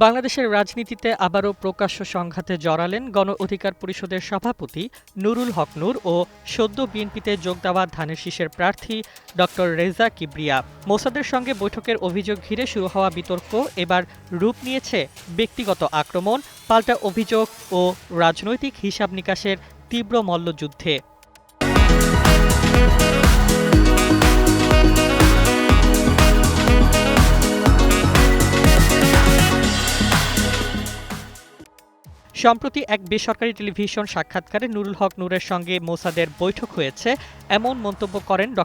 বাংলাদেশের রাজনীতিতে আবারও প্রকাশ্য সংঘাতে জড়ালেন গণ অধিকার পরিষদের সভাপতি নুরুল হক নূর ও সদ্য বিএনপিতে যোগ দেওয়া ধানের শীষের প্রার্থী ড রেজা কিবরিয়া। মোসাদের সঙ্গে বৈঠকের অভিযোগ ঘিরে শুরু হওয়া বিতর্ক এবার রূপ নিয়েছে ব্যক্তিগত আক্রমণ, পাল্টা অভিযোগ ও রাজনৈতিক হিসাব নিকাশের তীব্র মল্লযুদ্ধে। সম্প্রতি এক বেসরকারি টেলিভিশন সাক্ষাৎকারে নুরুল হক নূরের সঙ্গে মোসাদের বৈঠক হয়েছে এমন মন্তব্য করেন ড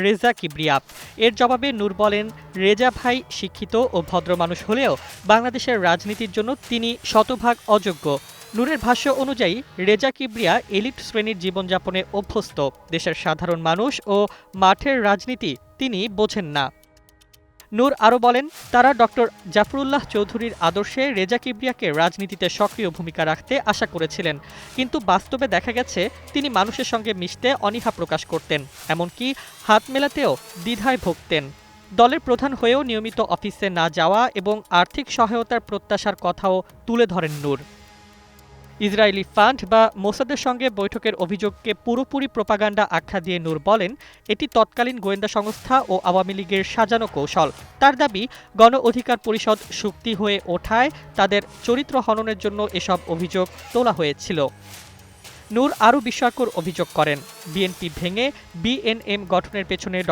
রেজা কিবরিয়া। এর জবাবে নূর বলেন, রেজা ভাই শিক্ষিত ও ভদ্র মানুষ হলেও বাংলাদেশের রাজনীতির জন্য তিনি শতভাগ অযোগ্য। নূরের ভাষ্য অনুযায়ী রেজা কিবরিয়া এলিট শ্রেণীর জীবনযাপনে অভ্যস্ত, দেশের সাধারণ মানুষ ও মাঠের রাজনীতি তিনি বোঝেন না। নূর আরও বলেন, তারা ড জাফরুল্লাহ চৌধুরীর আদর্শে রেজা কিবরিয়াকে রাজনীতিতে সক্রিয় ভূমিকা রাখতে আশা করেছিলেন, কিন্তু বাস্তবে দেখা গেছে তিনি মানুষের সঙ্গে মিশতে অনীহা প্রকাশ করতেন, এমনকি হাত মেলাতেও দ্বিধায় ভুগতেন। দলের প্রধান হয়েও নিয়মিত অফিসে না যাওয়া এবং আর্থিক সহায়তার প্রত্যাশার কথাও তুলে ধরেন নূর। ইসরায়েলি ফান্ড বা মোসাদের সঙ্গে বৈঠকের অভিযোগকে পুরোপুরি প্রোপাগান্ডা আখ্যা দিয়ে নূর বলেন, এটি তৎকালীন গোয়েন্দা সংস্থা ও আওয়ামী লীগের সাজানো কৌশল। তার দাবি, গণ অধিকার পরিষদ শক্তি হয়ে ওঠায় তাদের চরিত্র হননের জন্য এসব অভিযোগ তোলা হয়েছিল। নূর আরও বিস্ময়কর অভিযোগ করেন, বিএনপি ভেঙে বিএনএম গঠনের পেছনে ড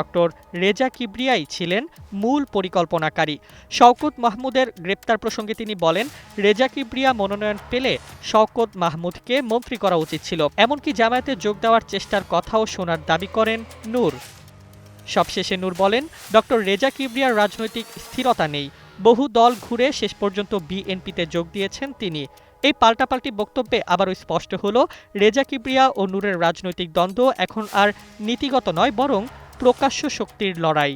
রেজা কিবরিয়াই ছিলেন মূল পরিকল্পনাকারী। শওকত মাহমুদের গ্রেপ্তার প্রসঙ্গে তিনি বলেন, রেজা কিবরিয়া মনোনয়ন পেলে শওকত মাহমুদকে মন্ত্রী করা উচিত ছিল, এমনকি জামায়াতে যোগ দেওয়ার চেষ্টার কথাও শোনার দাবি করেন নূর। সবশেষে নূর বলেন, ড রেজা কিবরিয়ার রাজনৈতিক স্থিরতা নেই, বহু দল ঘুরে শেষ পর্যন্ত বিএনপিতে যোগ দিয়েছেন তিনি। এই পাল্টাপাল্টি বক্তব্যে আবারও স্পষ্ট হলো, রেজা কিবরিয়া ও নূরের রাজনৈতিক দ্বন্দ্ব এখন আর নীতিগত নয়, বরং প্রকাশ্য শক্তির লড়াই।